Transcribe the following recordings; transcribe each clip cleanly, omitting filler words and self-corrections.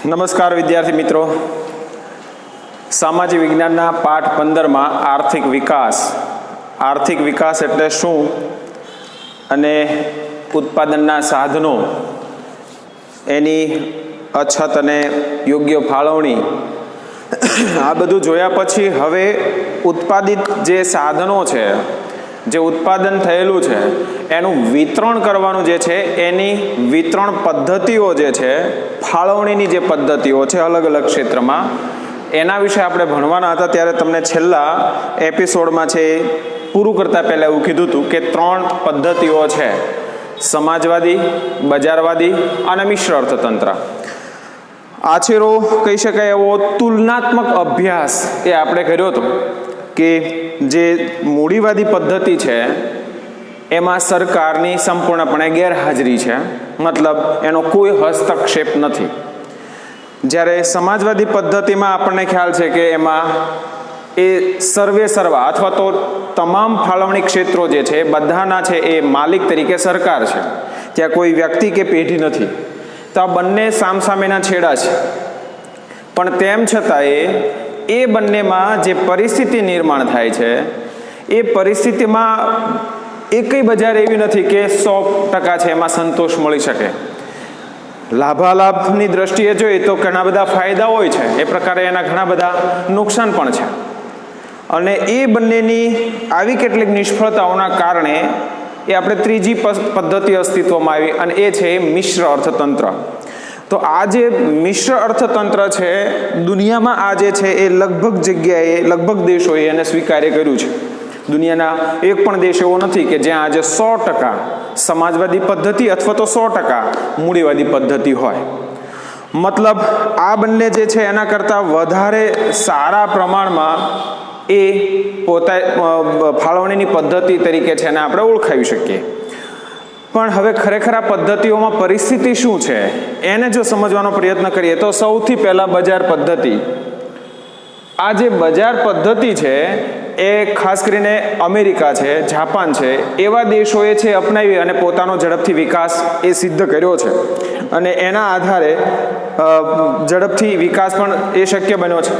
નમસ્કાર વિદ્યાર્થી મિત્રો, સામાજિક વિજ્ઞાનના પાઠ 15માં આર્થિક વિકાસ એટલે શું અને ઉત્પાદનના સાધનો, એની અછત અને યોગ્ય ફાળવણી, આ બધું જોયા પછી હવે ઉત્પાદિત જે સાધનો છે, જે ઉત્પાદન થયેલું છે એનું વિતરણ કરવાનું જે છે, એની વિતરણ પદ્ધતિઓ જે છે, ફાળવણીની જે પદ્ધતિઓ છે અલગ અલગ ક્ષેત્રમાં, એના વિશે આપણે ભણવાના હતા. ત્યારે તમને છેલ્લા એપિસોડમાં છે પૂરું કરતા પહેલાં એવું કીધું હતું કે 3 પદ્ધતિઓ છે: સમાજવાદી, બજારવાદી અને મિશ્ર અર્થતંત્ર. આછેરો કહી શકાય એવો તુલનાત્મક અભ્યાસ એ આપણે કર્યો હતો કે જે મૂડીવાદી પદ્ધતિ છે એમાં સરકારની સંપૂર્ણપણે ગેરહાજરી છે, મતલબ એનો કોઈ હસ્તક્ષેપ નથી. જ્યારે સમાજવાદી પદ્ધતિમાં આપણને ખ્યાલ છે કે એમાં એ સર્વે સર્વા અથવા તો તમામ ફાળવણી ક્ષેત્રો જે છે બધાના છે એ માલિક તરીકે સરકાર છે, ત્યાં કોઈ વ્યક્તિ કે પેઢી નથી. તો આ બંને સામસામેના છેડા છે, પણ તેમ છતાં એ બંનેમાં જે પરિસ્થિતિ નિર્માણ થાય છે એ પરિસ્થિતિમાં એકેય બજાર એવી નથી કે 100% છે એમાં સંતોષ મળી શકે. લાભાલાભની દ્રષ્ટિએ જોઈએ તો ઘણા બધા ફાયદા હોય છે, એ પ્રકારે એના ઘણા બધા નુકસાન પણ છે. અને એ બંનેની આવી કેટલીક નિષ્ફળતાઓના કારણે એ આપણે ત્રીજી પદ્ધતિ અસ્તિત્વમાં આવી, અને એ છે મિશ્ર અર્થતંત્ર. તો આ જે મિશ્ર અર્થતંત્ર છે દુનિયામાં આ જે છે એ લગભગ જગ્યાએ લગભગ દેશોએ એને સ્વીકાર્ય કર્યું છે. દુનિયાના એક પણ દેશ એવો નથી કે જ્યાં આજે 100% સમાજવાદી પદ્ધતિ અથવા તો 100% મૂડીવાદી પદ્ધતિ હોય. મતલબ આ બંને જે છે એના કરતાં વધારે સારા પ્રમાણમાં એ ફાળવણીની પદ્ધતિ તરીકે છે એને આપણે ઓળખાવી શકીએ. પણ હવે ખરેખર આ પદ્ધતિઓમાં પરિસ્થિતિ શું છે એને જો સમજવાનો પ્રયત્ન કરીએ તો સૌથી પહેલાં બજાર પદ્ધતિ. આ જે બજાર પદ્ધતિ છે એ ખાસ કરીને અમેરિકા છે, જાપાન છે, એવા દેશોએ છે અપનાવી અને પોતાનો ઝડપથી વિકાસ એ સિદ્ધ કર્યો છે, અને એના આધારે ઝડપથી વિકાસ પણ એ શક્ય બન્યો છે.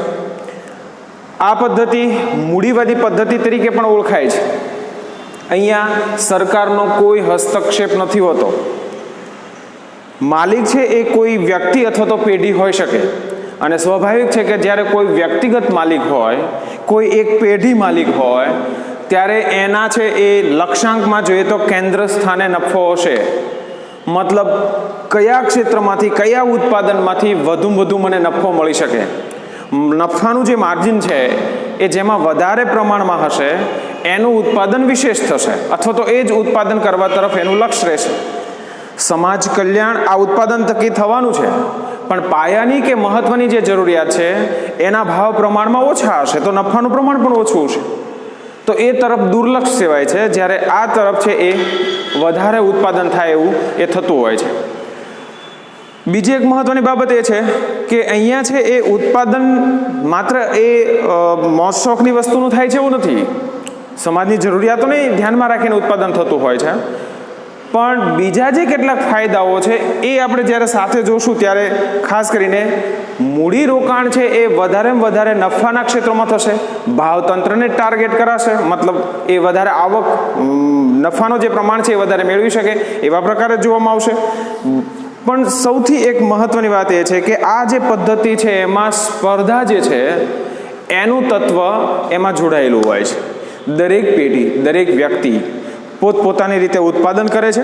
આ પદ્ધતિ મૂડીવાદી પદ્ધતિ તરીકે પણ ઓળખાય છે. અહીંયા સરકારનો કોઈ હસ્તક્ષેપ નથી હોતો. માલિક છે એ કોઈ વ્યક્તિ અથવા તો પેઢી હોઈ શકે, અને સ્વાભાવિક છે કે જ્યારે કોઈ વ્યક્તિગત માલિક હોય, કોઈ એક પેઢી માલિક હોય, ત્યારે એના છે એ લક્ષ્યાંકમાં જોઈએ તો કેન્દ્ર સ્થાને નફો હશે. મતલબ કયા ક્ષેત્રમાંથી, કયા ઉત્પાદનમાંથી વધુ મને નફો મળી શકે, નફાનું જે માર્જિન છે એ જેમાં વધારે પ્રમાણમાં હશે એનું ઉત્પાદન વિશેષ થશે, અથવા તો એ જ ઉત્પાદન કરવા તરફ એનું લક્ષ્ય રહેશે. સમાજ કલ્યાણ આ ઉત્પાદન થકી થવાનું છે, પણ પાયાની કે મહત્વની જે જરૂરિયાત છે એના ભાવ પ્રમાણમાં ઓછા હશે તો નફાનું પ્રમાણ પણ ઓછું હશે. તો એ તરફ દુર્લક્ષ સેવાય છે, જ્યારે આ તરફ છે એ વધારે ઉત્પાદન થાય એવું એ થતું હોય છે. બીજી એક મહત્વની બાબત એ છે કે અહીંયા છે એ ઉત્પાદન માત્ર એ મોજ શોખની વસ્તુનું થાય છે એવું નથી. સમાજની જરૂરિયાતોને ધ્યાનમાં રાખીને ઉત્પાદન થતું હોય છે, પણ બીજા જે કેટલાક ફાયદાઓ છે એ આપણે જ્યારે સાથે જોશું ત્યારે ખાસ કરીને મૂડી રોકાણ છે એ વધારે નફાના ક્ષેત્રોમાં થશે, ભાવતંત્રને ટાર્ગેટ કરાશે, મતલબ એ વધારે આવક, નફાનો જે પ્રમાણ છે એ વધારે મેળવી શકે એવા પ્રકારે જોવામાં આવશે. પણ સૌથી એક મહત્વની વાત એ છે કે આ જે પદ્ધતિ છે એમાં સ્પર્ધા જે છે એનું તત્વ એમાં જોડાયેલું હોય છે. દરેક પેઢી, દરેક વ્યક્તિ પોતપોતાની રીતે ઉત્પાદન કરે છે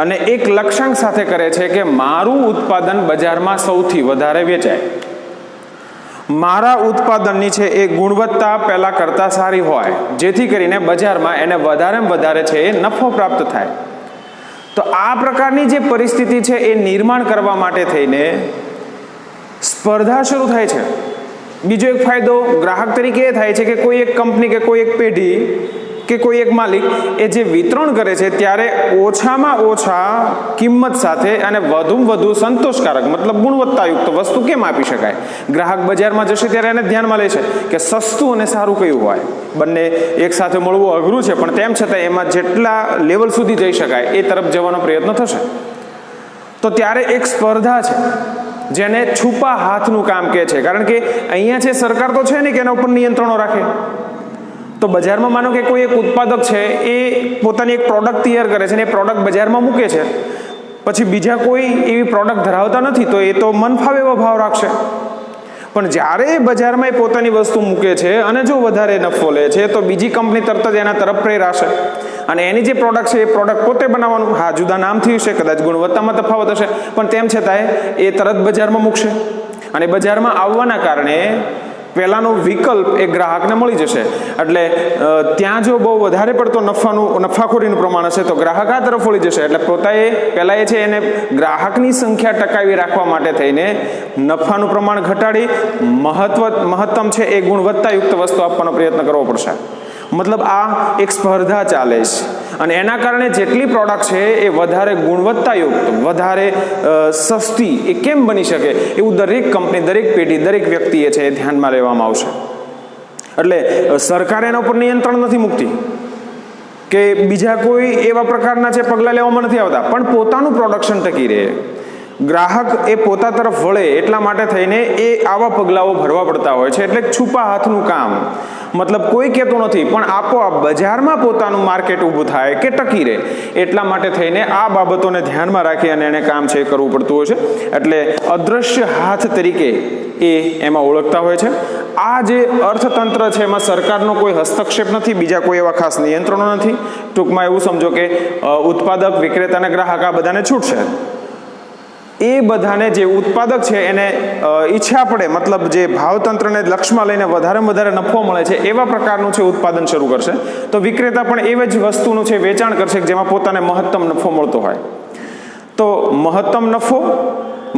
અને એક લક્ષ્યાંક સાથે કરે છે કે મારું ઉત્પાદન બજારમાં સૌથી વધારે વેચાય, મારા ઉત્પાદનની છે એ ગુણવત્તા પહેલાં કરતાં સારી હોય, જેથી કરીને બજારમાં એને વધારે છે એ નફો પ્રાપ્ત થાય. તો આ પ્રકારની જે પરિસ્થિતિ છે એ નિર્માણ કરવા માટે થઈને સ્પર્ધા શરૂ થાય છે. બીજો એક ફાયદો ગ્રાહક તરીકે એ થાય છે કે કોઈ એક કંપની કે કોઈ એક પેઢી કે કોઈ એક માલિક એ જે વિતરણ કરે છે ત્યારે ઓછામાં ઓછા કિંમત સાથે અને વધુ સંતોષકારક, મતલબ ગુણવત્તાયુક્ત વસ્તુ કેમ આપી શકાય. ગ્રાહક બજારમાં જશે ત્યારે એને ધ્યાનમાં લે છે કે સસ્તું અને સારું કયું હોય. બંને એક સાથે મળવું અઘરું છે, પણ તેમ છતાં એમાં જેટલા લેવલ સુધી જઈ શકાય એ તરફ જવાનો પ્રયત્ન થશે. તો ત્યારે એક સ્પર્ધા છે. જેને છુપા હાથનું કામ કહે છે. કારણ કે અહીંયા છે સરકાર તો છે ને કે એના ઉપર નિયંત્રણો રાખે. તો બજારમાં માનો કે કોઈ એક ઉત્પાદક છે એ પોતાની એક પ્રોડક્ટ તૈયાર કરે છે અને એ પ્રોડક્ટ બજારમાં મૂકે છે, પછી બીજા કોઈ એવી પ્રોડક્ટ ધરાવતા નથી તો એ તો મન ફાવે એવો ભાવ રાખશે. પણ જ્યારે બજારમાં એ પોતાની વસ્તુ મૂકે છે અને જો વધારે નફો લે છે તો બીજી કંપની તરત જ એના તરફ પ્રેરાશે અને એની જે પ્રોડક્ટ છે એ પ્રોડક્ટ પોતે બનાવવાનું. હા, જુદા નામથી હશે, કદાચ ગુણવત્તામાં તફાવત હશે, પણ તેમ છતાંય એ તરત બજારમાં મૂકશે અને બજારમાં આવવાના કારણે પહેલાંનો વિકલ્પ એ ગ્રાહકને મળી જશે. એટલે ત્યાં જો બહુ વધારે પડતો નફાખોરીનું પ્રમાણ હશે તો ગ્રાહક આ તરફ વળી જશે. એટલે પોતાએ પહેલાં એ છે એને ગ્રાહકની સંખ્યા ટકાવી રાખવા માટે થઈને નફાનું પ્રમાણ ઘટાડી મહત્તમ છે એ ગુણવત્તાયુક્ત વસ્તુ આપવાનો પ્રયત્ન કરવો પડશે. મતલબ આ એક સ્પર્ધા ચાલે છે અને એના કારણે જેટલી પ્રોડક્ટ છે એ વધારે ગુણવત્તાયુક્ત, વધારે સસ્તી એ કેમ બની શકે એવું દરેક કંપની, દરેક પેઢી, દરેક વ્યક્તિએ છે એ ધ્યાનમાં લેવામાં આવશે. એટલે સરકાર એના ઉપર નિયંત્રણ નથી મૂકતી કે બીજા કોઈ એવા પ્રકારના છે પગલાં લેવામાં નથી આવતા, પણ પોતાનું પ્રોડક્શન ટકી રહે, ગ્રાહક એ પોતા તરફ વળે એટલા માટે થઈને એ આવા પગલાઓ ભરવા પડતા હોય છે. એટલે છુપા હાથનું કામ, મતલબ કોઈ કહેતું નથી પણ આપોઆપ બજારમાં પોતાનું માર્કેટ ઊભું થાય કે ટકી રહે એટલા માટે થઈને આ બાબતોને ધ્યાનમાં રાખી અને એને કામ છે કરવું પડતું હોય છે. એટલે અદ્રશ્ય હાથ તરીકે એ એમાં ઓળખતા હોય છે. આ જે અર્થતંત્ર છે એમાં સરકારનો કોઈ હસ્તક્ષેપ નથી, બીજા કોઈ એવા ખાસ નિયંત્રણો નથી. ટૂંકમાં એવું સમજો કે ઉત્પાદક, વિક્રેતા અને ગ્રાહક આ બધાને છૂટ છે. એ બધાને જે ઉત્પાદક છે એને ઈચ્છા પડે, મતલબ જે ભાવતંત્રને લક્ષ્યમાં લઈને વધારે નફો મળે છે એવા પ્રકારનું છે ઉત્પાદન શરૂ કરશે. તો વિક્રેતા પણ એવી જ વસ્તુનું છે વેચાણ કરશે જેમાં પોતાને મહત્તમ નફો મળતો હોય. તો મહત્તમ નફો,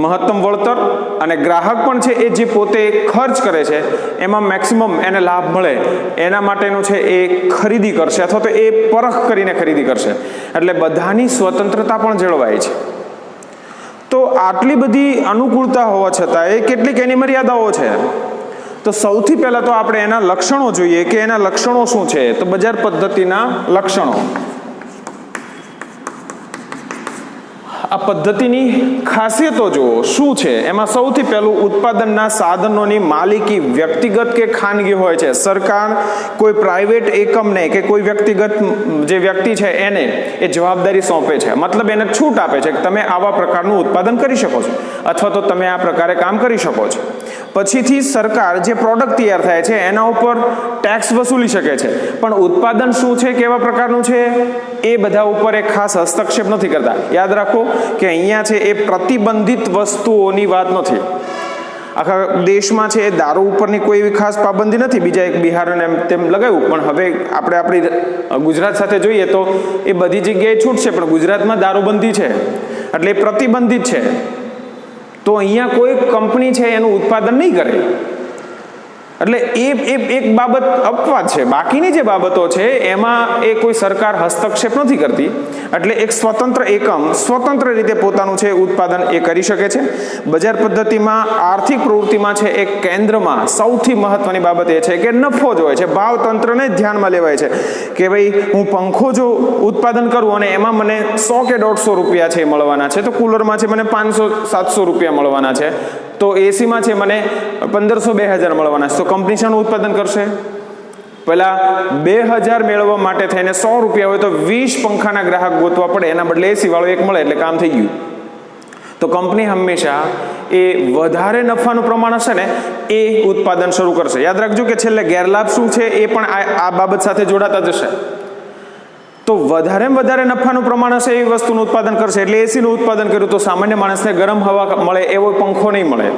મહત્તમ વળતર અને ગ્રાહક પણ છે એ જે પોતે ખર્ચ કરે છે એમાં મેક્સિમમ એને લાભ મળે એના માટેનું છે એ ખરીદી કરશે અથવા તો એ પરખ કરીને ખરીદી કરશે. એટલે બધાની સ્વતંત્રતા પણ જળવાય છે. તો આટલી બધી અનુકૂળતા હોવા છતાં એ કેટલીક એની મર્યાદાઓ છે. તો સૌથી પહેલા તો આપણે એના લક્ષણો જોઈએ કે એના લક્ષણો શું છે. તો બજાર પદ્ધતિના લક્ષણો, આ પદ્ધતિની ખાસિયતો જુઓ શું છે. એમાં સૌથી પહેલું ઉત્પાદનના સાધનોની માલિકી વ્યક્તિગત કે ખાનગી હોય છે. સરકાર કોઈ પ્રાઇવેટ એકમને કે કોઈ વ્યક્તિગત જે વ્યક્તિ છે એને એ જવાબદારી સોંપે છે, મતલબ એને છૂટ આપે છે કે તમે આવા પ્રકારનું ઉત્પાદન કરી શકો છો અથવા તો તમે આ પ્રકારે કામ કરી શકો છો. પછીથી સરકાર જે પ્રોડક્ટ તૈયાર થાય છે એના ઉપર ટેક્સ વસૂલી શકે છે, પણ ઉત્પાદન શું છે, કેવા પ્રકારનું છે એ બધા ઉપર એક ખાસ હસ્તક્ષેપ નથી કરતા. યાદ રાખો કે અહીંયા છે એ પ્રતિબંધિત વસ્તુઓની વાત નથી. આખા દેશમાં છે એ દારૂ ઉપરની કોઈ એવી ખાસ પાબંદી નથી. બીજા એક બિહારને તેમ લગાવ્યું, પણ હવે આપણે આપણી ગુજરાત સાથે જોઈએ તો એ બધી જગ્યાએ છૂટ છે, પણ ગુજરાતમાં દારૂબંધી છે એટલે એ પ્રતિબંધિત છે. તો અહીંયા કોઈ કંપની છે એનું ઉત્પાદન નહીં કરે. એટલે એ એક બાબત અપવાદ છે. બાકીની જે બાબતો છે એમાં એ કોઈ સરકાર હસ્તક્ષેપ નથી કરતી. એટલે એક સ્વતંત્ર એકમ સ્વતંત્ર રીતે પોતાનું છે ઉત્પાદન એ કરી શકે છે. બજાર પદ્ધતિમાં આર્થિક પ્રવૃત્તિમાં છે એક કેન્દ્રમાં સૌથી મહત્વની બાબત એ છે કે નફો જ હોય છે. ભાવતંત્રને ધ્યાનમાં લેવાય છે કે ભાઈ હું પંખો જો ઉત્પાદન કરું અને એમાં મને 100 કે 150 રૂપિયા છે મળવાના છે, તો કુલરમાં છે મને 500-700 રૂપિયા મળવાના છે, તો એસીમાં છે મને 1500-2000 મળવાના છે, તો કંપની શાનું ઉત્પાદન કરશે? પેલા 2000 મેળવવા માટે થઈને 100 રૂપિયા હોય તો 20 પંખાના ગ્રાહક ગોતવા પડે, એના બદલે એસી વાળો એક મળે એટલે કામ થઈ ગયું. તો કંપની હંમેશા એ વધારે નફાનું પ્રમાણ હશે ને એ ઉત્પાદન શરૂ કરશે. યાદ રાખજો કે છેલ્લે ગેરલાભ શું છે એ પણ આ બાબત સાથે જોડાતા જશે. તો વધારે નફાનું પ્રમાણ હશે એવી વસ્તુનું ઉત્પાદન કરશે. એટલે એસીનું ઉત્પાદન કર્યું તો સામાન્ય માણસને ગરમ હવા મળે એવો પંખો નહીં મળે.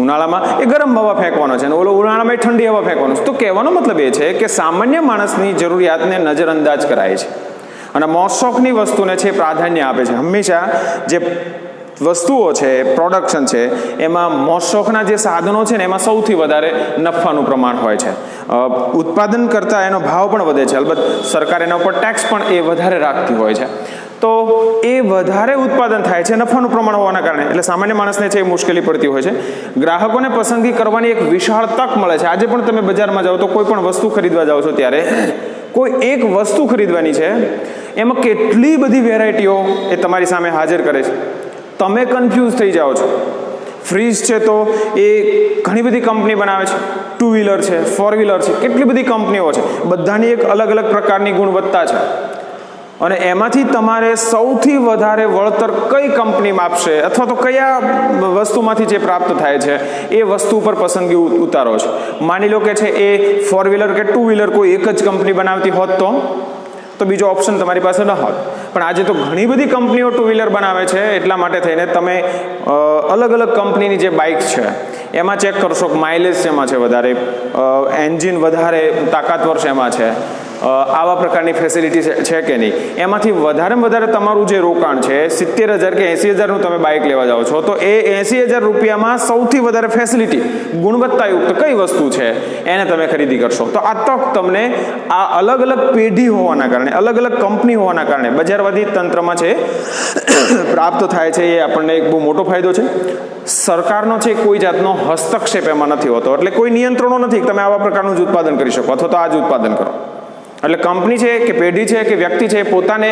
ઉનાળામાં એ ગરમ હવા ફેંકવાનો છે અને ઓલો ઉનાળામાં ઠંડી હવા ફેંકવાનો છે. તો કહેવાનો મતલબ એ છે કે સામાન્ય માણસની જરૂરિયાતને નજરઅંદાજ કરાય છે અને મોજશોખની વસ્તુને છે પ્રાધાન્ય આપે છે. હંમેશા જે વસ્તુઓ છે, પ્રોડક્શન છે, એમાં મોજશોખના જે સાધનો છે ને એમાં સૌથી વધારે નફાનું પ્રમાણ હોય છે. ઉત્પાદન કરતાં એનો ભાવ પણ વધે છે. અલબત્ત સરકાર એના ઉપર ટેક્સ પણ એ વધારે રાખતી હોય છે. તો એ વધારે ઉત્પાદન થાય છે નફાનું પ્રમાણ હોવાના કારણે. એટલે સામાન્ય માણસને છે એ મુશ્કેલી પડતી હોય છે. ગ્રાહકોને પસંદગી કરવાની એક વિશાળ તક મળે છે. આજે પણ તમે બજારમાં જાઓ તો કોઈ પણ વસ્તુ ખરીદવા જાઓ છો ત્યારે કોઈ એક વસ્તુ ખરીદવાની છે, એમાં કેટલી બધી વેરાયટીઓ એ તમારી સામે હાજર કરે છે. તમે કન્ફ્યુઝ થઈ જાઓ છો. ફ્રીજ છે તો એ ઘણી બધી કંપની બનાવે છે, 2 વ્હીલર છે, 4 વ્હીલર છે, કેટલી બધી કંપનીઓ છે, બધાની એક અલગ અલગ પ્રકારની ગુણવત્તા છે. અને એમાંથી તમારે સૌથી વધારે વળતર કઈ કંપનીમાં આપશે અથવા તો કયા વસ્તુમાંથી જે પ્રાપ્ત થાય છે એ વસ્તુ પર પસંદગી ઉતારો છો. માની લો કે છે એ 4 વ્હીલર કે 2 વ્હીલર કોઈ એક જ કંપની બનાવતી હોત તો બીજો ઓપ્શન તમારી પાસે ન હોત. પણ આજે તો ઘણી બધી કંપનીઓ 2 વ્હીલર બનાવે છે, એટલા માટે થઈને તમે અલગ અલગ કંપનીની જે બાઇક છે એમાં ચેક કરશો કે માઇલેજ શેમાં છે વધારે, એન્જિન વધારે તાકાતવર શેમાં છે, આવા પ્રકારની ફેસિલિટી છે કે નહીં. એમાંથી વધારેમાં વધારે તમારું જે રોકાણ છે 70,000 કે 80,000નું તમે બાઇક લેવા જાઓ છો તો એ 80,000 રૂપિયામાં સૌથી વધારે ફેસિલિટી ગુણવત્તાયુક્ત કઈ વસ્તુ છે એને તમે ખરીદી કરશો. તો આ તક તમને આ અલગ અલગ પેઢી હોવાના કારણે, અલગ અલગ કંપની હોવાના કારણે બજારવાદી તંત્રમાં છે પ્રાપ્ત થાય છે. એ આપણને એક બહુ મોટો ફાયદો છે. સરકારનો છે કોઈ જાતનો હસ્તક્ષેપ એમાં નથી હોતો, એટલે કોઈ નિયંત્રણો નથી કે તમે આવા પ્રકારનું જ ઉત્પાદન કરી શકો અથવા તો આ જ ઉત્પાદન કરો. એટલે કંપની છે કે પેઢી છે કે વ્યક્તિ છે પોતાને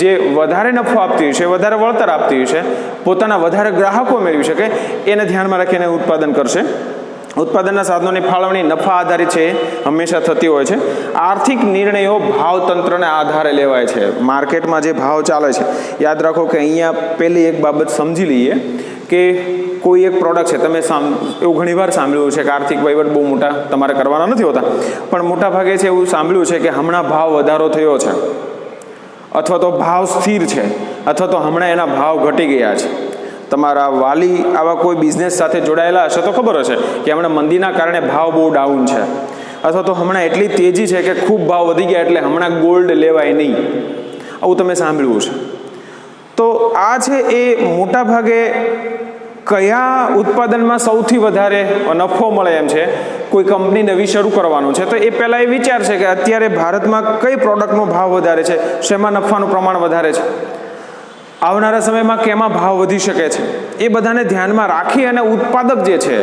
જે વધારે નફો આપતી હશે, વધારે વળતર આપતી હશે, પોતાના વધારે ગ્રાહકો મેળવી શકે એને ધ્યાનમાં રાખીને ઉત્પાદન કરશે. ઉત્પાદનના સાધનોની ફાળવણી નફા આધારિત છે, હંમેશા થતી હોય છે. આર્થિક નિર્ણયો ભાવતંત્રને આધારે લેવાય છે. માર્કેટમાં જે ભાવ ચાલે છે, યાદ રાખો કે અહીંયા પહેલી એક બાબત સમજી લઈએ કે કોઈ એક પ્રોડક્ટ છે, તમે એવું ઘણીવાર સાંભળ્યું છે કે આર્થિક વહીવટ બહુ મોટા તમારે કરવાના નથી હોતા, પણ મોટા ભાગે છે એવું સાંભળ્યું છે કે હમણાં ભાવ વધારો થયો છે અથવા તો ભાવ સ્થિર છે અથવા તો હમણાં એના ભાવ ઘટી ગયા છે. તમારા વાલી આવા કોઈ બિઝનેસ સાથે જોડાયેલા હશે તો ખબર હશે કે હમણાં મંદીના કારણે ભાવ બહુ ડાઉન છે અથવા તો હમણાં એટલી તેજી છે કે ખૂબ ભાવ વધી ગયા એટલે હમણાં ગોલ્ડ લેવાય નહીં, આવું તમે સાંભળ્યું છે. તો આ છે એ મોટા ભાગે કયા ઉત્પાદનમાં સૌથી વધારે નફો મળે એમ છે, કોઈ કંપની નવી શરૂ કરવાનું છે તો એ પહેલાં એ વિચાર છે કે અત્યારે ભારતમાં કઈ પ્રોડક્ટનો ભાવ વધારે છે, શેમાં નફાનું પ્રમાણ વધારે છે, આવનારા સમયમાં કેમાં ભાવ વધી શકે છે, એ બધાને ધ્યાનમાં રાખી અને ઉત્પાદક જે છે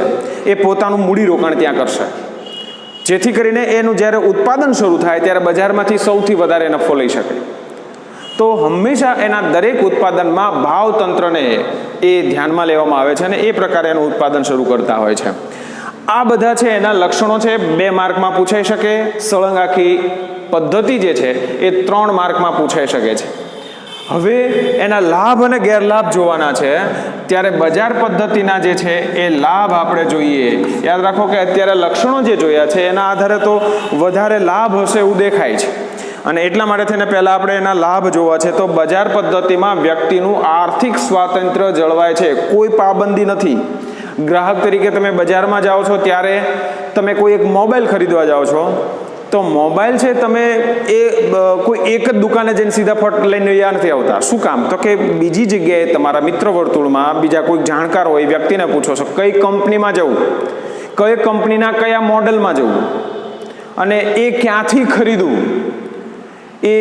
એ પોતાનું મૂડીરોકાણ ત્યાં કરશે, જેથી કરીને એનું જ્યારે ઉત્પાદન શરૂ થાય ત્યારે બજારમાંથી સૌથી વધારે નફો લઈ શકે. તો હંમેશા એના દરેક ઉત્પાદનમાં ભાવતંત્રને એ ધ્યાનમાં લેવામાં આવે છે અને એ પ્રકારે એનું ઉત્પાદન શરૂ કરતા હોય છે. આ બધા છે એના લક્ષણો છે, 2 માર્કમાં પૂછાઈ શકે. સળંગ આખી પદ્ધતિ જે છે એ 3 માર્કમાં પૂછાઈ શકે છે. હવે એના લાભ અને ગેરલાભ જોવાના છે, ત્યારે બજાર પદ્ધતિના જે છે એ લાભ આપણે જોઈએ. યાદ રાખો કે અત્યારે લક્ષણો જે જોયા છે એના આધારે તો વધારે લાભ હશે એવું દેખાય છે, અને એટલા માટે થઈને પહેલાં આપણે એના લાભ જોવા છે. તો બજાર પદ્ધતિમાં વ્યક્તિનું આર્થિક સ્વાતંત્ર્ય જળવાય છે, કોઈ પાબંદી નથી. ગ્રાહક તરીકે તમે બજારમાં જાઓ છો ત્યારે તમે કોઈ એક મોબાઈલ ખરીદવા જાઓ છો તો મોબાઈલ છે તમે એ કોઈ એક જ દુકાને જઈને સીધા ફટ લઈને યા નથી આવતા. શું કામ? તો કે બીજી જગ્યાએ તમારા મિત્ર વર્તુળમાં બીજા કોઈ જાણકાર હોય વ્યક્તિને પૂછો છો કઈ કંપનીમાં જવું, કઈ કંપનીના કયા મોડલમાં જવું અને એ ક્યાંથી ખરીદવું, એ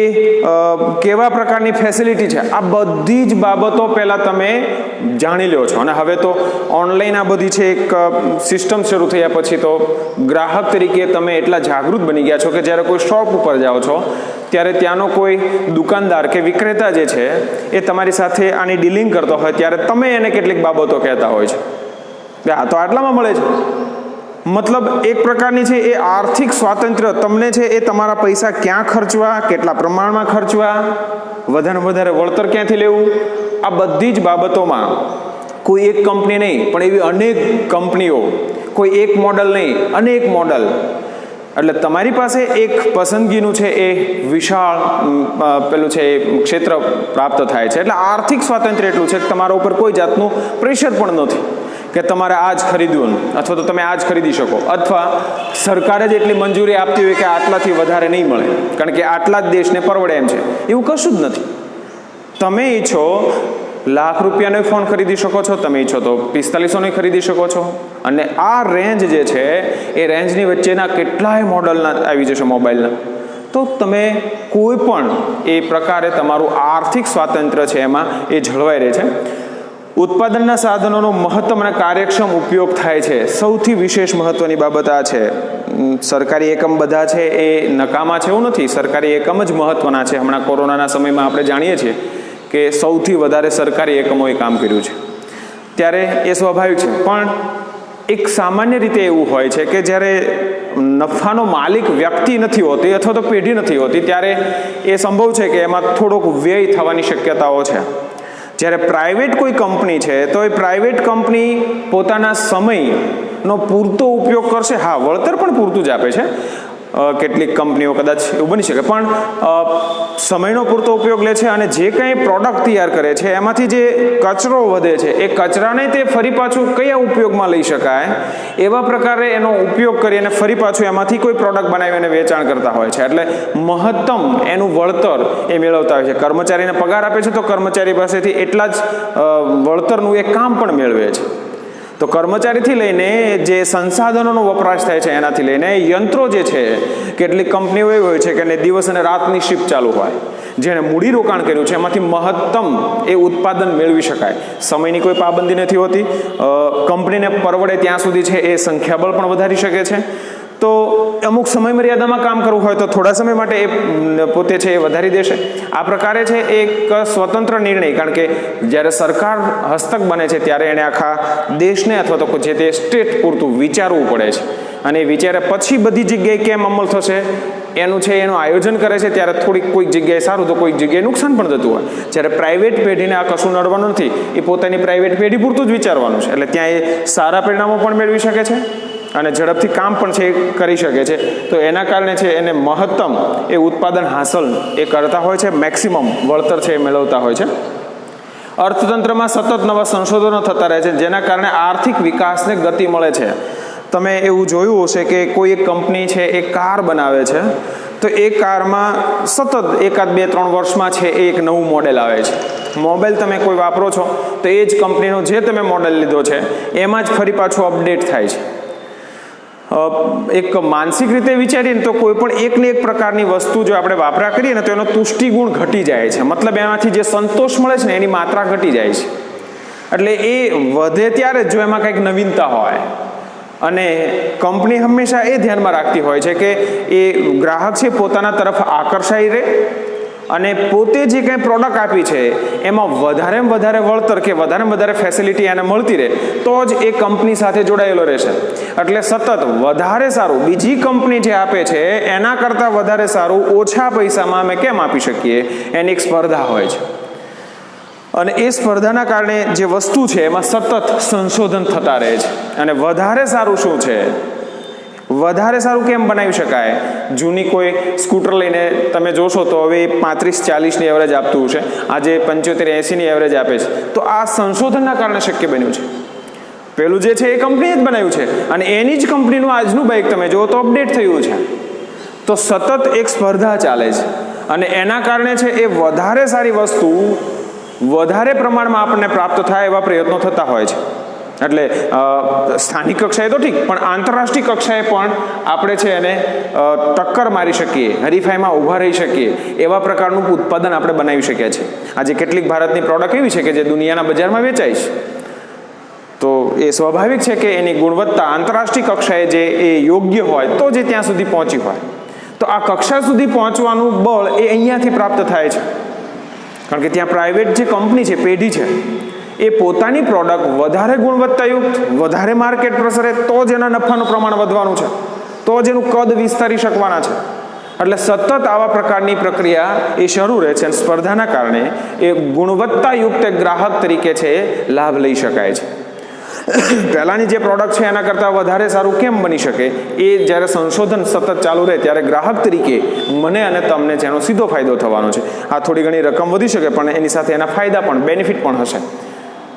કેવા પ્રકારની ફેસિલિટી છે, આ બધી જ બાબતો પહેલાં તમે જાણી લો છો. અને હવે તો ઓનલાઈન આ બધી છે એક સિસ્ટમ શરૂ થયા પછી તો ગ્રાહક તરીકે તમે એટલા જાગૃત બની ગયા છો કે જ્યારે કોઈ શોપ ઉપર જાઓ છો ત્યારે ત્યાંનો કોઈ દુકાનદાર કે વિક્રેતા જે છે એ તમારી સાથે આની ડીલિંગ કરતો હોય ત્યારે તમે એને કેટલીક બાબતો કહેતા હોય છે, આ તો આટલામાં મળે છે. મતલબ એક પ્રકારની છે એ આર્થિક સ્વાતંત્ર્ય તમને છે એ તમારા પૈસા ક્યાં ખર્ચવા, કેટલા પ્રમાણમાં ખર્ચવા, વધારે વધારે વળતર ક્યાંથી લેવું, આ બધી જ બાબતોમાં કોઈ એક કંપની નહીં પણ એવી અનેક કંપનીઓ, કોઈ એક મોડલ નહીં અનેક મોડલ, એટલે તમારી પાસે એક પસંદગીનું છે એ વિશાળ પેલું છે એ ક્ષેત્ર પ્રાપ્ત થાય છે. એટલે આર્થિક સ્વાતંત્ર્ય એટલું છે કે તમારા ઉપર કોઈ જાતનું પ્રેશર પણ નથી કે તમારે આ જ ખરીદવું અથવા તો તમે આ જ ખરીદી શકો, અથવા સરકારે જ એટલી મંજૂરી આપતી હોય કે આટલાથી વધારે નહીં મળે કારણ કે આટલા જ દેશને પરવડે એમ છે, એવું કશું જ નથી. તમે ઈચ્છો લાખ રૂપિયાનો ફોન ખરીદી શકો છો, તમે ઈચ્છો તો 4500નો ખરીદી શકો છો. અને આ રેન્જ જે છે એ રેન્જની વચ્ચેના કેટલાય મોડલના આવી જશે મોબાઈલના. તો તમે કોઈ પણ એ પ્રકારે તમારું આર્થિક સ્વાતંત્ર્ય છે એમાં એ જળવાઈ રહે છે. ઉત્પાદનના સાધનોનો મહત્તમ અને કાર્યક્ષમ ઉપયોગ થાય છે. સૌથી વિશેષ મહત્વની બાબત આ છે. સરકારી એકમ બધા છે એ નકામા છે એવું નથી, સરકારી એકમ જ મહત્વના છે. હમણાં કોરોનાના સમયમાં આપણે જાણીએ છીએ કે સૌથી વધારે સરકારી એકમોએ કામ કર્યું છે. ત્યારે એ સ્વાભાવિક છે. પણ એક સામાન્ય રીતે એવું હોય છે કે જ્યારે નફાનો માલિક વ્યક્તિ નથી હોતી અથવા તો પેઢી નથી હોતી ત્યારે એ સંભવ છે કે એમાં થોડોક વ્યય થવાની શક્યતાઓ છે. જ્યારે પ્રાઇવેટ કોઈ કંપની છે તો એ પ્રાઇવેટ કંપની પોતાના સમયનો પૂરતો ઉપયોગ કરશે. હા, વળતર પણ પૂરતું જ આપે છે, કેટલીક કંપનીઓ કદાચ એવું બની શકે, પણ સમયનો પૂરતો ઉપયોગ લે છે અને જે કંઈ પ્રોડક્ટ તૈયાર કરે છે એમાંથી જે કચરો વધે છે એ કચરાને તે ફરી પાછું કયા ઉપયોગમાં લઈ શકાય એવા પ્રકારે એનો ઉપયોગ કરી અને ફરી પાછું એમાંથી કોઈ પ્રોડક્ટ બનાવી અને વેચાણ કરતા હોય છે. એટલે મહત્તમ એનું વળતર એ મેળવતા હોય છે. કર્મચારીને પગાર આપે છે તો કર્મચારી પાસેથી એટલા જ વળતરનું એ કામ પણ મેળવે છે. તો કર્મચારીથી લઈને જે સંસાધનોનો વપરાશ થાય છે એનાથી લઈને યંત્રો જે છે, કેટલીક કંપનીઓ એવી હોય છે કે દિવસ અને રાતની શિફ્ટ ચાલુ હોય, જેણે મૂડી રોકાણ કર્યું છે એમાંથી મહત્તમ એ ઉત્પાદન મેળવી શકાય. સમયની કોઈ પાબંદી નથી હોતી. કંપનીને પરવડે ત્યાં સુધી છે એ સંખ્યાબળ પણ વધારી શકે છે. તો અમુક સમય મર્યાદામાં કામ કરવું હોય તો થોડા સમય માટે એ પોતે છે એ વધારી દેશે. આ પ્રકારે છે એક સ્વતંત્ર નિર્ણય, કારણ કે જ્યારે સરકાર હસ્તક બને છે ત્યારે એણે આખા દેશને અથવા તો જે તે સ્ટેટ પૂરતું વિચારવું પડે છે અને એ વિચારે પછી બધી જગ્યાએ કેમ અમલ થશે એનું છે એનું આયોજન કરે છે. ત્યારે થોડીક કોઈક જગ્યાએ સારું તો કોઈક જગ્યાએ નુકસાન પણ થતું હોય. જ્યારે પ્રાઇવેટ પેઢીને આ કશું નડવાનું નથી, એ પોતાની પ્રાઇવેટ પેઢી પૂરતું જ વિચારવાનું છે. એટલે ત્યાં એ સારા પરિણામો પણ મેળવી શકે છે અને ઝડપથી કામ પણ છે એ કરી શકે છે. તો એના કારણે છે એને મહત્તમ એ ઉત્પાદન હાંસલ એ કરતા હોય છે, મેક્સિમમ વળતર છે એ મેળવતા હોય છે. અર્થતંત્રમાં સતત નવા સંશોધનો થતા રહે છે, જેના કારણે આર્થિક વિકાસને ગતિ મળે છે. તમે એવું જોયું હશે કે કોઈ એક કંપની છે એ કાર બનાવે છે તો એ કારમાં સતત 1, 2, 3 વર્ષમાં છે એ એક નવું મોડેલ આવે છે. મોબાઈલ તમે કોઈ વાપરો છો તો એ જ કંપનીનો જે તમે મોડેલ લીધો છે એમાં જ ફરી પાછું અપડેટ થાય છે. એક માનસિક રીતે વિચારીએ ને તો કોઈ પણ એકને એક પ્રકારની વસ્તુ જો આપણે વાપરા કરીએ ને તો એનો તુષ્ટિગુણ ઘટી જાય છે. મતલબ એમાંથી જે સંતોષ મળે છે ને એની માત્રા ઘટી જાય છે. એટલે એ વધે ત્યારે જ જો એમાં કંઈક નવીનતા હોય. અને કંપની હંમેશા એ ધ્યાનમાં રાખતી હોય છે કે એ ગ્રાહક છે પોતાના તરફ આકર્ષાઈ રહે અને પોતે જે કંઈ પ્રોડક્ટ આપી છે એમાં વધારેમાં વધારે વળતર કે વધારેમાં વધારે ફેસિલિટી એને મળતી રહે તો જ એ કંપની સાથે જોડાયેલો રહેશે. એટલે સતત વધારે સારું બીજી કંપની જે આપે છે એના કરતાં વધારે સારું ઓછા પૈસામાં અમે કેમ આપી શકીએ, એની એક સ્પર્ધા હોય છે. અને એ સ્પર્ધાના કારણે જે વસ્તુ છે એમાં સતત સંશોધન થતા રહે છે. અને વધારે સારું શું છે, વધારે સારું કેમ બનાવી શકાય. જૂની કોઈ સ્કૂટર લઈને તમે જોશો તો હવે 35-40ની એવરેજ આપતું છે, આજે 75-80ની એવરેજ આપે છે. તો આ સંશોધનના કારણે શક્ય બન્યું છે. પેલું જે છે એ કંપનીએ જ બનાવ્યું છે અને એની જ કંપનીનું આજનું બાઇક તમે જુઓ તો અપડેટ થયું છે. તો સતત એક સ્પર્ધા ચાલે છે અને એના કારણે છે એ વધારે સારી વસ્તુ વધારે પ્રમાણમાં આપણને પ્રાપ્ત થાય એવા પ્રયત્નો થતા હોય છે. એટલે સ્થાનિક કક્ષાએ તો ઠીક, પણ આંતરરાષ્ટ્રીય કક્ષાએ પણ આપણે છે એને ટક્કર મારી શકીએ, હરીફાઈમાં ઊભા રહી શકીએ એવા પ્રકારનું ઉત્પાદન આપણે બનાવી શકીએ છીએ. આજે કેટલીક ભારતની પ્રોડક્ટ એવી છે કે જે દુનિયાના બજારમાં વેચાય છે. તો એ સ્વાભાવિક છે કે એની ગુણવત્તા આંતરરાષ્ટ્રીય કક્ષાએ જે એ યોગ્ય હોય તો જે ત્યાં સુધી પહોંચી હોય. તો આ કક્ષા સુધી પહોંચવાનું બળ એ અહીંયાથી પ્રાપ્ત થાય છે. કારણ કે ત્યાં પ્રાઇવેટ જે કંપની છે, પેઢી છે, એ પોતાની પ્રોડક્ટ વધારે ગુણવત્તાયુક્ત, વધારે માર્કેટ પ્રસરે તો જ એના નફાનું પ્રમાણ વધવાનું છે, તો જ એનું કદ વિસ્તારી શકવાના છે. એટલે સતત આવા પ્રકારની પ્રક્રિયા એ શરૂ રહે છે અને સ્પર્ધાના કારણે એ ગુણવત્તાયુક્ત ગ્રાહક તરીકે છે લાભ લઈ શકાય છે. પહેલાંની જે પ્રોડક્ટ છે એના કરતાં વધારે સારું કેમ બની શકે એ જ્યારે સંશોધન સતત ચાલુ રહે ત્યારે ગ્રાહક તરીકે મને અને તમને જેનો સીધો ફાયદો થવાનો છે. આ થોડી ઘણી રકમ વધી શકે પણ એની સાથે એના ફાયદા પણ, બેનિફિટ પણ હશે.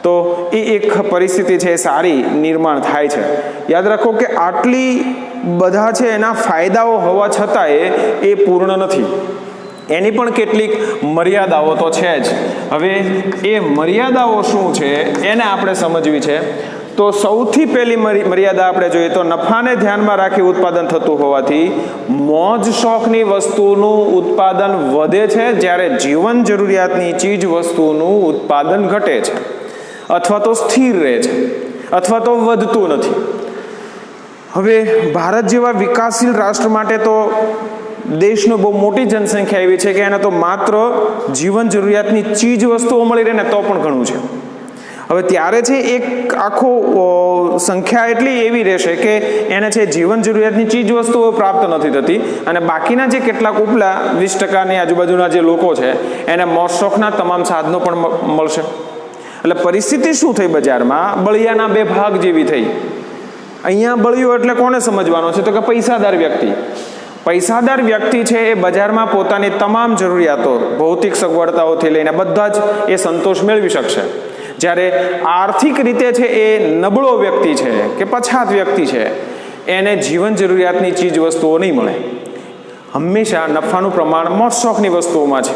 તો એ એક પરિસ્થિતિ છે એ સારી નિર્માણ થાય છે. યાદ રાખો કે આટલી બધા છે એના ફાયદાઓ હોવા છતાંય એ પૂર્ણ નથી. એની પણ કેટલીક મર્યાદાઓ તો છે જ. હવે એ મર્યાદાઓ શું છે એને આપણે સમજવી છે. તો સૌથી પહેલી મર્યાદા આપણે જોઈએ તો નફાને ધ્યાનમાં રાખી ઉત્પાદન થતું હોવાથી મોજ શોખની વસ્તુનું ઉત્પાદન વધે છે, જ્યારે જીવન જરૂરિયાતની ચીજ વસ્તુનું ઉત્પાદન ઘટે છે અથવા તો સ્થિર રહે છે અથવા તો વધતું નથી. હવે ભારત જેવા વિકાસશીલ રાષ્ટ્ર માટે તો દેશનો બહુ મોટી જનસંખ્યા એવી છે કે એને તો માત્ર જીવન જરૂરિયાતની ચીજ વસ્તુઓ મળી રહે ને તો પણ ઘણું છે. હવે ત્યારે છે એક આખો સંખ્યા એટલી એવી રહેશે કે એને છે જીવન જરૂરિયાતની ચીજ વસ્તુઓ પ્રાપ્ત નથી થતી, અને બાકીના જે કેટલાક ઉપલા 20%ની આજુબાજુના જે લોકો છે એને મોજ શોખના તમામ સાધનો પણ મળશે. એટલે પરિસ્થિતિ શું થઈ બજારમાં? બળિયાના બે ભાગ જેવી થઈ. અહીંયા બળિયો એટલે કોને સમજવાનો છે? તો કે પૈસાદાર વ્યક્તિ. પૈસાદાર વ્યક્તિ છે એ બજારમાં પોતાની તમામ જરૂરિયાતો, ભૌતિક સગવડતાઓથી લઈને બધા જ એ સંતોષ મેળવી શકશે. જ્યારે આર્થિક રીતે છે એ નબળો વ્યક્તિ છે કે પછાત વ્યક્તિ છે, એને જીવન જરૂરિયાતની ચીજ વસ્તુઓ નહીં મળે. હંમેશા નફાનું પ્રમાણ મોજ શોખની વસ્તુઓમાં છે.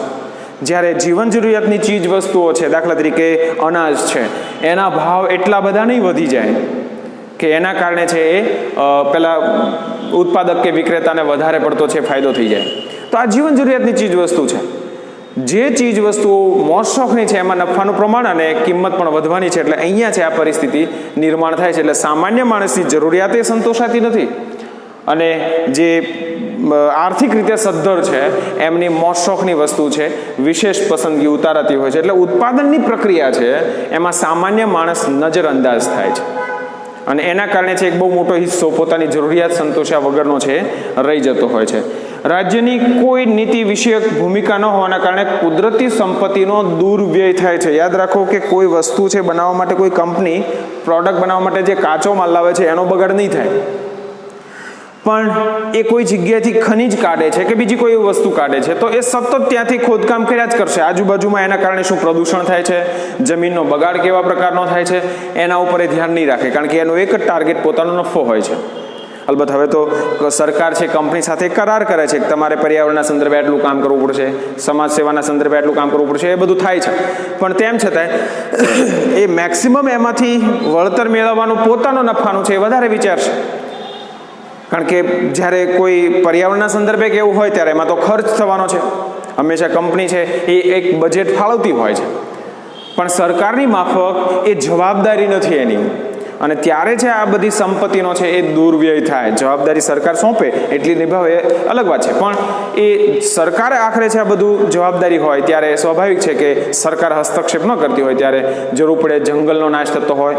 જ્યારે જીવન જરૂરિયાતની ચીજ વસ્તુઓ છે, દાખલા તરીકે અનાજ છે, એના ભાવ એટલા બધા નહીં વધી જાય કે એના કારણે છે એ પેલા ઉત્પાદક કે વિક્રેતાને વધારે પડતો છે ફાયદો થઈ જાય. તો આ જીવન જરૂરિયાતની ચીજ વસ્તુ છે. જે ચીજ વસ્તુઓ મોજ શોખની છે એમાં નફાનું પ્રમાણ અને કિંમત પણ વધવાની છે. એટલે અહીંયા છે આ પરિસ્થિતિ નિર્માણ થાય છે. એટલે સામાન્ય માણસની જરૂરિયાત એ સંતોષાતી નથી, અને જે આર્થિક રીતે સદ્ધર છે એમની મોજ શોખની વસ્તુ છે વિશેષ પસંદગી ઉતારાતી હોય છે. એટલે ઉત્પાદનની પ્રક્રિયા છે એમાં સામાન્ય માણસ નજરઅંદાજ થાય છે, અને એના કારણે છે એક બહુ મોટો હિસ્સો પોતાની જરૂરિયાત સંતોષ્યા વગરનો છે રહી જતો હોય છે. રાજ્યની કોઈ નીતિ વિષયક ભૂમિકા ન હોવાના કારણે કુદરતી સંપત્તિનો દુર્વ્યય થાય છે. યાદ રાખો કે કોઈ વસ્તુ છે બનાવવા માટે, કોઈ કંપની પ્રોડક્ટ બનાવવા માટે જે કાચો માલ લાવે છે એનો બગાડ નહીં થાય, પણ એ કોઈ જગ્યાએથી ખનીજ કાઢે છે કે બીજી કોઈ વસ્તુ કાઢે છે તો એ સતત ત્યાંથી ખોદકામ કર્યા જ કરશે આજુબાજુમાં. એના કારણે શું પ્રદૂષણ થાય છે, જમીનનો બગાડ કેવા પ્રકારનો થાય છે, એના ઉપર એ ધ્યાન નહીં રાખે, કારણ કે એનો એક જ ટાર્ગેટ પોતાનો નફો હોય છે. અલબત્ત હવે તો સરકાર છે કંપની સાથે કરાર કરે છે કે તમારે પર્યાવરણના સંદર્ભે આટલું કામ કરવું પડશે, સમાજ સેવાના સંદર્ભે આટલું કામ કરવું પડશે, એ બધું થાય છે. પણ તેમ છતાંય એ મેક્સિમમ એમાંથી વળતર મેળવવાનું પોતાનો નફાનું છે એ વધારે વિચારશે, કારણ કે જ્યારે કોઈ પર્યાવરણના સંદર્ભે કે એવું હોય ત્યારે એમાં તો ખર્ચ થવાનો છે. હંમેશા કંપની છે એ એક બજેટ ફાળવતી હોય છે, પણ સરકારની માફક એ જવાબદારી નથી એની, અને ત્યારે છે આ બધી સંપત્તિનો છે એ દુર્વ્યય થાય. જવાબદારી સરકાર સોંપે એટલી નિભાવે એ અલગ વાત છે, પણ એ સરકારે આખરે છે આ બધું જવાબદારી હોય ત્યારે સ્વાભાવિક છે કે સરકાર હસ્તક્ષેપ ન કરતી હોય ત્યારે જરૂર પડે જંગલનો નાશ થતો હોય,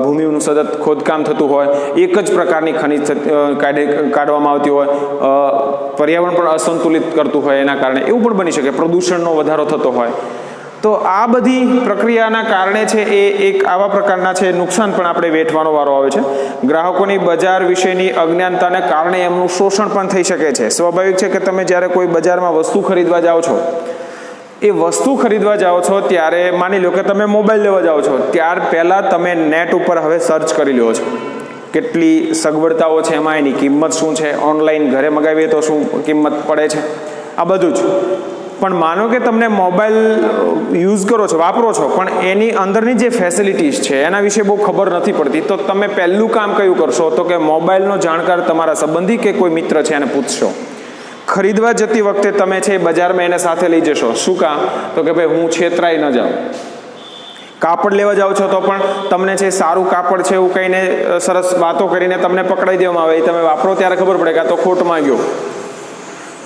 ભૂમિનું સતત ખોદકામ થતું હોય, એક જ પ્રકારની ખનિજ કાઢવામાં આવતી હોય, પર્યાવરણ પણ અસંતુલિત કરતું હોય, એના કારણે એવું પણ બની શકે પ્રદૂષણનો વધારો થતો હોય. તો આ બધી પ્રક્રિયાના કારણે છે એ એક આવા પ્રકારના છે નુકસાન પણ આપણે વેઠવાનો વારો આવે છે. ગ્રાહકોની બજાર વિશેની અજ્ઞાનતાને કારણે એમનું શોષણ પણ થઈ શકે છે. સ્વાભાવિક છે કે તમે જ્યારે કોઈ બજારમાં વસ્તુ ખરીદવા જાઓ છો, એ વસ્તુ ખરીદવા જાઓ છો ત્યારે માની લો કે તમે મોબાઈલ લેવા જાઓ છો, ત્યાર પહેલાં તમે નેટ ઉપર હવે સર્ચ કરી લો છો કેટલી સગવડતાઓ છે એમાં, એની કિંમત શું છે, ઓનલાઈન ઘરે મગાવીએ તો શું કિંમત પડે છે, આ બધું જ. પણ માનો કે તમને મોબાઈલ યુઝ કરો છો, વાપરો છો, પણ એની અંદરની જે ફેસિલિટીઝ છે એના વિશે બહુ ખબર નથી પડતી, તો તમે પહેલું કામ કયું કરશો? તો કે મોબાઈલનો જાણકાર તમારા સંબંધી કે કોઈ મિત્ર છે એને પૂછશો. ખરીદવા જતી વખતે તમે છે બજારમાં એને સાથે લઈ જશો. શું કામ? તો કે ભાઈ હું છેતરાઈ ન જાઉં. કાપડ લેવા જાઓ છો તો પણ તમને છે સારું કાપડ છે એવું કહીને સરસ વાતો કરીને તમને પકડાઈ દેવામાં આવે, તમે વાપરો ત્યારે ખબર પડે કે આ તો ખોટમાં ગયો.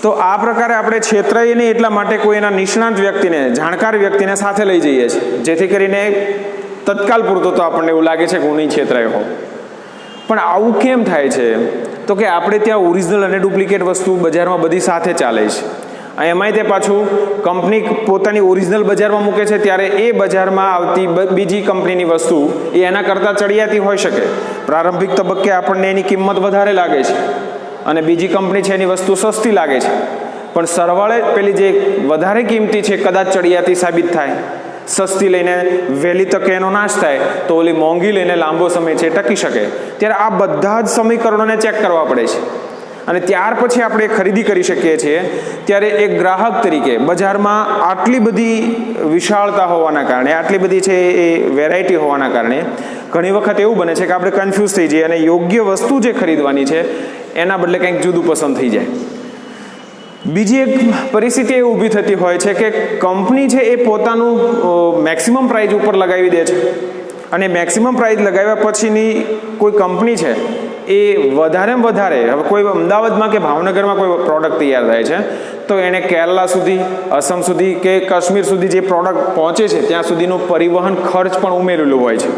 તો આ પ્રકારે આપણે છેતરાઈએ નહીં એટલા માટે કોઈ એના નિષ્ણાત વ્યક્તિને, જાણકાર વ્યક્તિને સાથે લઈ જઈએ છીએ, જેથી કરીને તત્કાલ પૂરતો તો આપણને એવું લાગે છે કે હું નહીં છેતરાયો હોઉં. પણ આવું કેમ થાય છે? તો કે આપણે ત્યાં ઓરિજિનલ અને ડુપ્લિકેટ વસ્તુ બજારમાં બધી સાથે ચાલે છે. એમાંય તે પાછું કંપની પોતાની ઓરિજિનલ બજારમાં મૂકે છે ત્યારે એ બજારમાં આવતી બીજી કંપનીની વસ્તુ એ એના કરતાં ચડિયાતી હોઈ શકે. પ્રારંભિક તબક્કે આપણને એની કિંમત વધારે લાગે છે અને બીજી કંપની છે એની વસ્તુ સસ્તી લાગે છે, પણ સરવાળે પેલી જે વધારે કિંમતી છે કદાચ ચડિયાતી સાબિત થાય, સસ્તી લઈને વહેલી તકે એનો નાશ થાય, તો ઓલી મોંઘી લઈને લાંબો સમય છે ટકી શકે. ત્યારે આ બધા જ સમીકરણોને ચેક કરવા પડે છે, અને ત્યાર પછી આપણે ખરીદી કરી શકીએ છીએ. ત્યારે એક ગ્રાહક તરીકે બજારમાં આટલી બધી વિશાળતા હોવાના કારણે, આટલી બધી છે એ વેરાયટી હોવાના કારણે ઘણી વખત એવું બને છે કે આપણે કન્ફ્યુઝ થઈ જઈએ અને યોગ્ય વસ્તુ જે ખરીદવાની છે એના બદલે કંઈક જુદું પસંદ થઈ જાય. બીજી એક પરિસ્થિતિ એ ઊભી થતી હોય છે કે કંપની છે એ પોતાનું મેક્સિમમ પ્રાઇસ ઉપર લગાવી દે છે, અને મેક્સિમમ પ્રાઇસ લગાવ્યા પછીની કોઈ કંપની છે એ વધારે હવે કોઈ અમદાવાદમાં કે ભાવનગરમાં કોઈ પ્રોડક્ટ તૈયાર થાય છે તો એને કેરલા સુધી, અસમ સુધી કે કાશ્મીર સુધી જે પ્રોડક્ટ પહોંચે છે ત્યાં સુધીનો પરિવહન ખર્ચ પણ ઉમેરેલું હોય છે,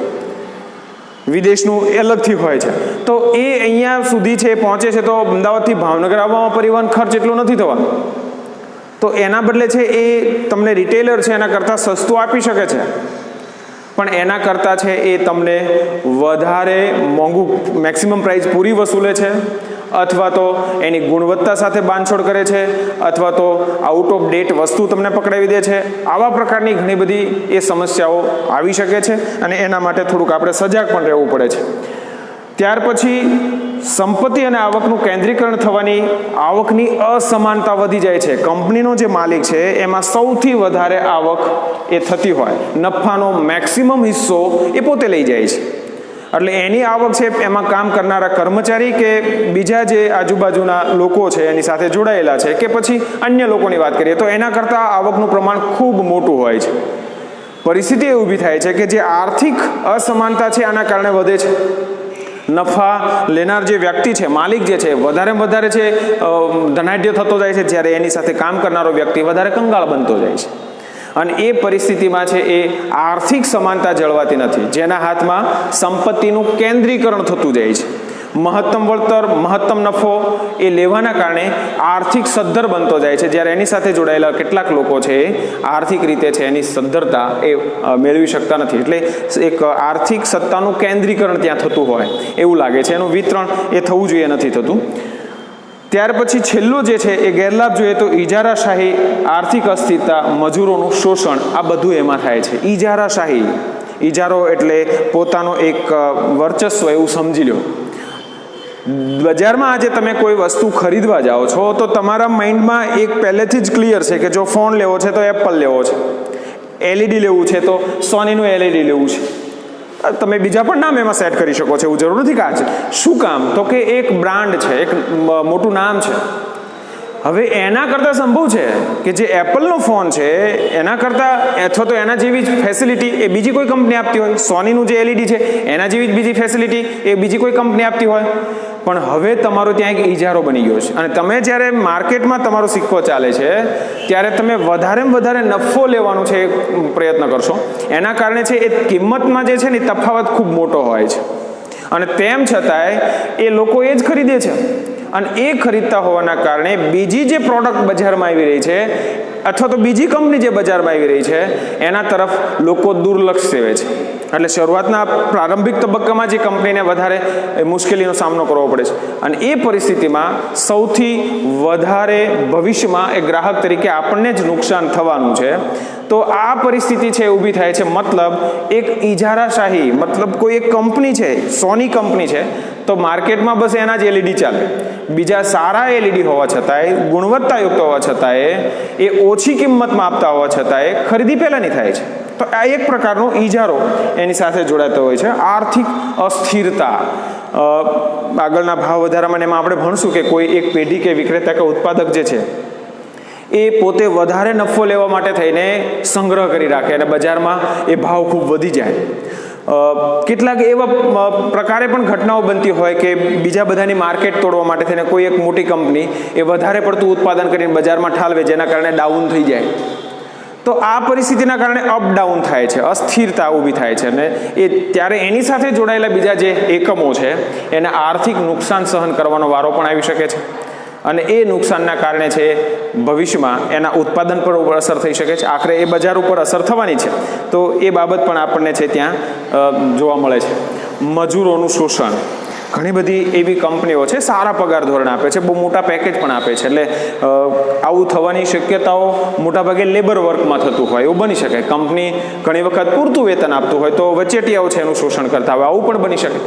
વિદેશનું અલગથી હોય છે. તો એ અહીંયા સુધી છે પહોંચે છે તો અમદાવાદથી ભાવનગર આવવામાં પરિવહન ખર્ચ એટલો નથી થવાનો. તો એના બદલે છે એ તમને રિટેલર છે એના કરતાં સસ્તું આપી શકે છે, પણ એના કરતાં છે એ તમને વધારે મોંઘું મેક્સિમમ પ્રાઇસ પૂરી વસૂલે છે, અથવા તો એની ગુણવત્તા સાથે બાંધછોડ કરે છે, અથવા તો આઉટ ઓફ ડેટ વસ્તુ તમને પકડાવી દે છે. આવા પ્રકારની ઘણી બધી એ સમસ્યાઓ આવી શકે છે અને એના માટે થોડુંક આપણે સજાગ પણ રહેવું પડે છે. ત્યાર પછી સંપત્તિ અને આવકનું કેન્દ્રીકરણ થવાની આવકની અસમાનતા વધી જાય છે. કંપનીનો જે માલિક છે એમાં સૌથી વધારે આવક એ થતી હોય, નફાનો મેક્સિમમ હિસ્સો એ પોતે લઈ જાય છે. એટલે એની આવક છે એમાં કામ કરનારા કર્મચારી કે બીજા જે આજુબાજુના લોકો છે એની સાથે જોડાયેલા છે કે પછી અન્ય લોકોની વાત કરીએ તો એના કરતાં આવકનું પ્રમાણ ખૂબ મોટું હોય છે. પરિસ્થિતિ એ ઊભી થાય છે કે જે આર્થિક અસમાનતા છે આના કારણે વધે છે. નફા લેનાર જે વ્યક્તિ છે, માલિક જે છે, વધારે છે ધનાઢ્ય થતો જાય છે, જ્યારે એની સાથે કામ કરનારો વ્યક્તિ વધારે કંગાળ બનતો જાય છે. અને એ પરિસ્થિતિમાં છે એ આર્થિક સમાનતા જળવાતી નથી, જેના હાથમાં સંપત્તિનું કેન્દ્રીકરણ થતું જાય છે. મહત્તમ વળતર, મહત્તમ નફો એ લેવાના કારણે આર્થિક સદ્ધર બનતો જાય છે, જ્યારે એની સાથે જોડાયેલા કેટલાક લોકો છે આર્થિક રીતે છે એની સદ્ધરતા એ મેળવી શકતા નથી. એટલે એક આર્થિક સત્તાનું કેન્દ્રીકરણ ત્યાં થતું હોય એવું લાગે છે, એનું વિતરણ એ થવું જોઈએ, નથી થતું. ત્યાર પછી છેલ્લો જે છે એ ગેરલાભ જોઈએ તો ઇજારાશાહી, આર્થિક અસ્થિરતા, મજૂરોનું શોષણ, આ બધું એમાં થાય છે. ઇજારાશાહી, ઇજારો એટલે પોતાનો એક વર્ચસ્વ એવું સમજી લો. બજારમાં આજે તમે કોઈ વસ્તુ ખરીદવા જાઓ છો તો તમારા માઇન્ડમાં એક પહેલેથી જ ક્લિયર છે કે જો ફોન લેવો છે તો એપલ લેવો છે, એલઈડી લેવું છે તો સોનીનું એલઈડી લેવું છે. તમે બીજા પણ નામ એમાં સેટ કરી શકો છો, એવું જરૂર નથી કે આ છે. શું કામ? તો કે એક બ્રાન્ડ છે, એક મોટું નામ છે. હવે એના કરતાં સંભવ છે કે જે એપલનો ફોન છે એના કરતાં અથવા તો એના જેવી જ ફેસિલિટી એ બીજી કોઈ કંપની આપતી હોય. સોનીનું જે એલઈડી છે એના જેવી જ બીજી ફેસિલિટી એ બીજી કોઈ કંપની આપતી હોય. પણ હવે તમારો ત્યાં એક ઇજારો બની ગયો છે અને તમે જ્યારે માર્કેટમાં તમારો સિક્કો ચાલે છે ત્યારે તમે વધારે નફો લેવાનો છે પ્રયત્ન કરશો. એના કારણે છે એ કિંમતમાં જે છે ને તફાવત ખૂબ મોટો હોય છે અને તેમ છતાંય એ લોકો એ જ ખરીદે છે. અને એ ખરીદતા હોવાના કારણે બીજી જે પ્રોડક્ટ બજારમાં આવી રહી છે અથવા તો બીજી કંપની જે બજારમાં આવી રહી છે એના તરફ લોકો દુર્લક્ષ સેવે છે. એટલે શરૂઆતના પ્રારંભિક તબક્કામાં જે કંપનીને વધારે મુશ્કેલીનો સામનો કરવો પડે છે અને એ પરિસ્થિતિમાં સૌથી વધારે ભવિષ્યમાં એ ગ્રાહક તરીકે આપણને જ નુકસાન થવાનું છે. તો આ પરિસ્થિતિ છે ઊભી થાય છે. મતલબ એક ઇજારાશાહી, મતલબ કોઈ એક કંપની છે, સોની કંપની છે તો માર્કેટમાં બસ એના જ એલઈડી ચાલે. બીજા સારા એલઈડી હોવા છતાંય, ગુણવત્તાયુક્ત હોવા છતાંય, એ ઓછી કિંમતમાં આપતા હોવા છતાંય ખરીદી પહેલાંની થાય છે. તો આ એક પ્રકારનો ઇજારો એની સાથે જોડાતો હોય છે. આર્થિક અસ્થિરતા, આગળના ભાવ વધારામાં એમાં આપણે ભણશું કે કોઈ એક પેઢી કે વિક્રેતા કે ઉત્પાદક જે છે એ પોતે વધારે નફો લેવા માટે થઈને સંગ્રહ કરી રાખે અને બજારમાં એ ભાવ ખૂબ વધી જાય. કેટલાક એવા પ્રકારે પણ ઘટનાઓ બનતી હોય કે બીજા બધાની માર્કેટ તોડવા માટે થઈને કોઈ એક મોટી કંપની એ વધારે પડતું ઉત્પાદન કરીને બજારમાં ઠાલવે, જેના કારણે ડાઉન થઈ જાય. તો આ પરિસ્થિતિના કારણે અપડાઉન થાય છે, અસ્થિરતા ઊભી થાય છે અને એ ત્યારે એની સાથે જોડાયેલા બીજા જે એકમો છે એને આર્થિક નુકસાન સહન કરવાનો વારો પણ આવી શકે છે અને એ નુકસાનના કારણે છે ભવિષ્યમાં એના ઉત્પાદન પર અસર થઈ શકે છે. આખરે એ બજાર ઉપર અસર થવાની છે. તો એ બાબત પણ આપણને છે ત્યાં જોવા મળે છે. મજૂરોનું શોષણ, ઘણી બધી એવી કંપનીઓ છે સારા પગાર ધોરણ આપે છે, બહુ મોટા પેકેજ પણ આપે છે. એટલે આવું થવાની શક્યતાઓ મોટાભાગે લેબર વર્કમાં થતું હોય એવું બની શકે. કંપની ઘણી વખત પૂરતું વેતન આપતું હોય તો વચેટિયાઓ છે એનું શોષણ કરતા હોય, આવું પણ બની શકે.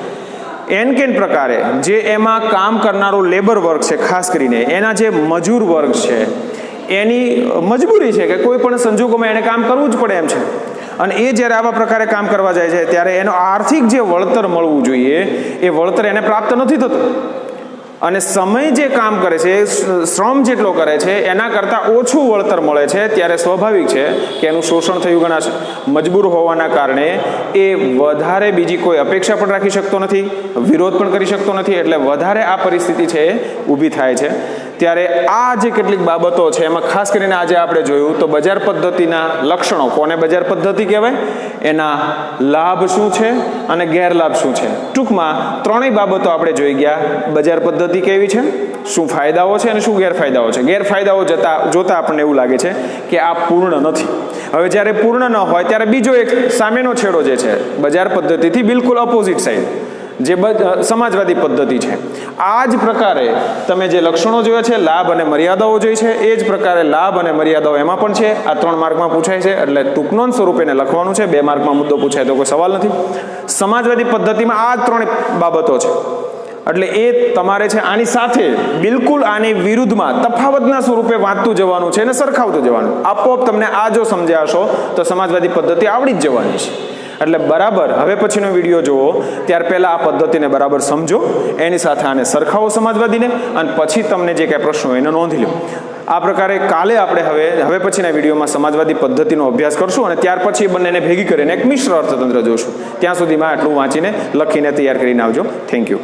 એન પ્રકારે જે એમાં કામ કરનારો લેબર વર્ગ છે, ખાસ કરીને એના જે મજૂર વર્ગ છે એની મજબૂરી છે કે કોઈ પણ સંજોગોમાં એને કામ કરવું જ પડે એમ છે. અને એ જ્યારે આવા પ્રકારે કામ કરવા જાય છે ત્યારે એનો આર્થિક જે વળતર મળવું જોઈએ એ વળતર એને પ્રાપ્ત નથી થતું. અને સમય જે કામ કરે છે, શ્રમ જેટલો કરે છે એના કરતાં ઓછું વળતર મળે છે, ત્યારે સ્વાભાવિક છે કે એનું શોષણ થયું ગણાશે. મજબૂર હોવાના કારણે એ વધારે બીજી કોઈ અપેક્ષા પણ રાખી શકતો નથી, વિરોધ પણ કરી શકતો નથી, એટલે વધારે આ પરિસ્થિતિ છે એ ઊભી થાય છે. ત્યારે આ જે કેટલીક બાબતો છે એમાં ખાસ કરીને આજે આપણે જોયું તો બજાર પદ્ધતિના લક્ષણો, કોને બજાર પદ્ધતિ કહેવાય, એના લાભ શું છે અને ગેરલાભ શું છે. ટૂંકમાં ત્રણેય બાબતો આપણે જોઈ ગયા. બજાર પદ્ધતિ કેવી છે, શું ફાયદાઓ છે અને શું ગેરફાયદાઓ છે. ગેરફાયદાઓ જોતા આપણને એવું લાગે છે કે આ પૂર્ણ નથી. હવે જ્યારે પૂર્ણ ન હોય ત્યારે બીજો એક સામેનો છેડો જે છે બજાર પદ્ધતિથી બિલકુલ ઓપોઝિટ સાઈડ, જે સમાજવાદી પદ્ધતિ છે. આ જ પ્રકારે તમે જે લક્ષણો જોયા છે, લાભ અને મર્યાદાઓ જોઈ છે, એ જ પ્રકારે લાભ અને મર્યાદાઓ એમાં પણ છે. આ 3 માર્કમાં પૂછાય છે, એટલે ટૂંકનોંધ સ્વરૂપે એને લખવાનું છે. 2 માર્કમાં મુદ્દો પૂછાય તો કોઈ સવાલ નથી. સમાજવાદી પદ્ધતિમાં આ 3 બાબતો છે, એટલે એ તમારે છે આની સાથે બિલકુલ આની વિરુદ્ધમાં તફાવતના સ્વરૂપે વાંચતું જવાનું છે અને સરખાવતું જવાનું. આપોઆપ તમને આ જો સમજ્યા હશો તો સમાજવાદી પદ્ધતિ આવડી જ જવાની છે. એટલે બરાબર હવે પછીનો વિડીયો જુઓ ત્યાર પહેલાં આ પદ્ધતિને બરાબર સમજો, એની સાથે આને સરખાવો સમાજવાદીને, અને પછી તમને જે કાંઈ પ્રશ્નો હોય એને નોંધી લો. આ પ્રકારે કાલે આપણે હવે પછીના વિડીયોમાં સમાજવાદી પદ્ધતિનો અભ્યાસ કરશું અને ત્યાર પછી બંનેને ભેગી કરીને એક મિશ્ર અર્થતંત્ર જોશું. ત્યાં સુધીમાં આટલું વાંચીને લખીને તૈયાર કરીને આવજો. Thank you.